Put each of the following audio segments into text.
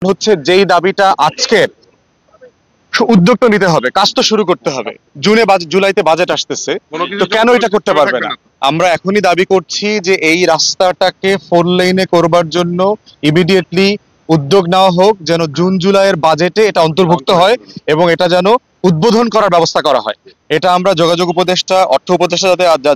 হচ্ছে যেই দাবিটা আজকের উদ্যোগটা নিতে হবে, কাজ তো শুরু করতে হবে। জুলাইতে বাজেট আসতেছে, তো কেন এটা করতে পারবে না? আমরা এখনই দাবি করছি যে এই রাস্তাটাকে 4 লেনে করবার জন্য ইমিডিয়েটলি উদ্যোগ নেওয়া হোক, যেন জুন জুলাইয়ের বাজেটে এটা অন্তর্ভুক্ত হয় এবং এটা যেন উদ্বোধন করার ব্যবস্থা করা হয়। এটা আমরা যোগাযোগ উপদেষ্টা, অর্থ উপদেষ্টা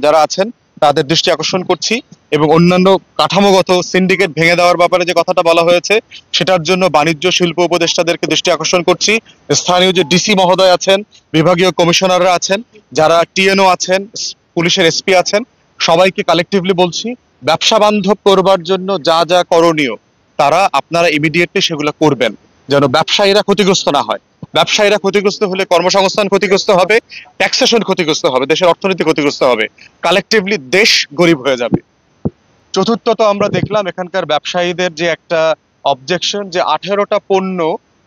যারা আছেন তাদের দৃষ্টি আকর্ষণ করছি এবং অন্যান্য কাঠামোগত সিন্ডিকেট ভেঙে দেওয়ার ব্যাপারে যে কথাটা বলা হয়েছে সেটার জন্য বাণিজ্য শিল্প উপদেষ্টাদেরকে দৃষ্টি আকর্ষণ করছি। স্থানীয় যে ডিসি মহোদয় আছেন, বিভাগীয় কমিশনাররা আছেন, যারা টিএনও আছেন, পুলিশের এসপি আছেন, সবাইকে কালেকটিভলি বলছি ব্যবসা বান্ধব করবার জন্য যা যা করণীয় আপনারা ইমিডিয়েটলি সেগুলো করবেন, যেন ব্যবসায়ীরা ক্ষতিগ্রস্ত না হয়। ব্যবসায়ীরা ক্ষতিগ্রস্ত হলে কর্মসংস্থান ক্ষতিগ্রস্ত হবে, ট্যাক্সেশন ক্ষতিগ্রস্ত হবে, দেশের অর্থনীতি ক্ষতিগ্রস্ত হবে, কালেকটিভলি দেশ গরিব হয়ে যাবে। চতুর্থত আমরা দেখলাম এখানকার ব্যবসায়ীদের যে একটা অবজেকশন, যে 18টা পণ্য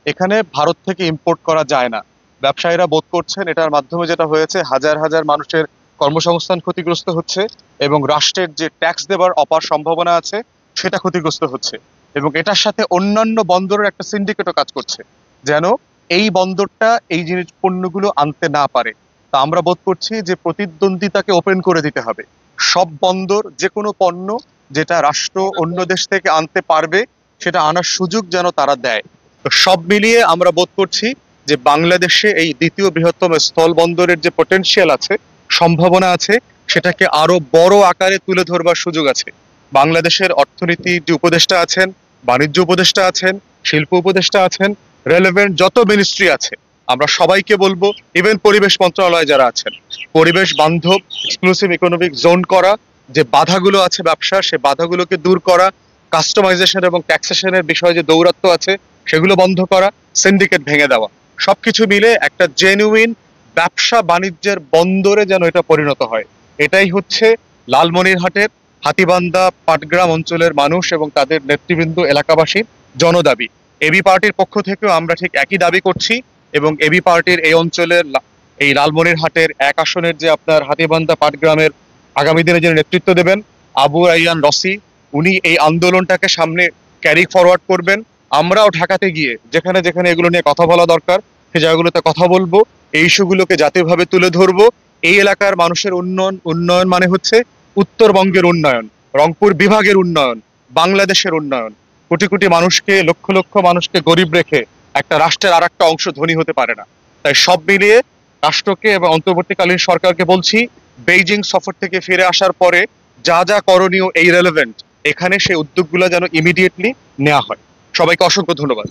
এখানে ভারত থেকে ইম্পোর্ট করা যায় না। ব্যবসায়ীরা বোধ করছেন এটার মাধ্যমে যেটা হয়েছে হাজার হাজার মানুষের কর্মসংস্থান ক্ষতিগ্রস্ত হচ্ছে এবং রাষ্ট্রের যে ট্যাক্স দেবার অপার সম্ভাবনা আছে সেটা ক্ষতিগ্রস্ত হচ্ছে এবং এটার সাথে অন্যান্য বন্দরের একটা সিন্ডিকেটও কাজ করছে যেন এই বন্দরটা এই জিনিস পণ্যগুলো আনতে না পারে। তা আমরা বোধ করছি যে প্রতিদ্বন্দ্বিতাকে ওপেন করে দিতে হবে। সব বন্দর যে কোনো পণ্য যেটা রাষ্ট্র অন্য দেশ থেকে আনতে পারবে সেটা আনার সুযোগ যেন তারা দেয়। তো সব মিলিয়ে আমরা বোধ করছি যে বাংলাদেশে এই দ্বিতীয় বৃহত্তম স্থল বন্দরের যে পটেনশিয়াল আছে, সম্ভাবনা আছে, সেটাকে আরো বড় আকারে তুলে ধরবার সুযোগ আছে। বাংলাদেশের অর্থনীতি যে উপদেষ্টা আছেন, বাণিজ্য উপদেষ্টা আছেন, শিল্প উপদেষ্টা আছেন, রেলেভেন্ট যত মিনিস্ট্রি আছে, আমরা সবাইকে বলবো, ইভেন পরিবেশ মন্ত্রণালয় যারা আছেন, পরিবেশ বান্ধব এক্সক্লুসিভ ইকোনমিক জোন করা, যে বাধাগুলো আছে ব্যবসা সে বাধাগুলোকে দূর করা, কাস্টমাইজেশন এবং ট্যাক্সেশনের বিষয়ে যে দৌরাত্ম্য আছে সেগুলো বন্ধ করা, সিন্ডিকেট ভেঙে দেওয়া, সবকিছু মিলে একটা জেনুইন ব্যবসা বাণিজ্যের বন্দরে যেন এটা পরিণত হয়। এটাই হচ্ছে লালমনিরহাটের হাতীবান্ধা পাটগ্রাম অঞ্চলের মানুষ এবং তাদের নেতৃবৃন্দ এলাকাবাসীর জনদাবি। এবি পার্টির পক্ষ থেকেও আমরা ঠিক একই দাবি করছি এবং এবি পার্টির এই অঞ্চলের এই লালমনিরহাটের 1 আসনের যে আপনার হাতীবান্ধা পাটগ্রামের আগামী দিনে যিনি নেতৃত্ব দেবেন আবু রাইয়ান রসি, উনি এই আন্দোলনটাকে সামনে ক্যারি ফরওয়ার্ড করবেন। আমরাও ঢাকাতে গিয়ে যেখানে যেখানে এগুলো নিয়ে কথা বলা দরকার সে জায়গাগুলোতে কথা বলবো, এই ইস্যুগুলোকে জাতীয়ভাবে তুলে ধরবো। এই এলাকার মানুষের উন্নয়ন মানে হচ্ছে উত্তরবঙ্গের উন্নয়ন, রংপুর বিভাগের উন্নয়ন, বাংলাদেশের উন্নয়ন। কোটি কোটি মানুষকে, লক্ষ লক্ষ মানুষকে গরিব রেখে একটা রাষ্ট্রের আর একটা অংশ ধনী হতে পারে না। তাই সব মিলিয়ে রাষ্ট্রকে এবং অন্তর্বর্তীকালীন সরকারকে বলছি, বেইজিং সফর থেকে ফিরে আসার পরে যা যা করণীয় এই রেলেভেন্ট, এখানে সেই উদ্যোগগুলো যেন ইমিডিয়েটলি নেওয়া হয়। সবাইকে অসংখ্য ধন্যবাদ।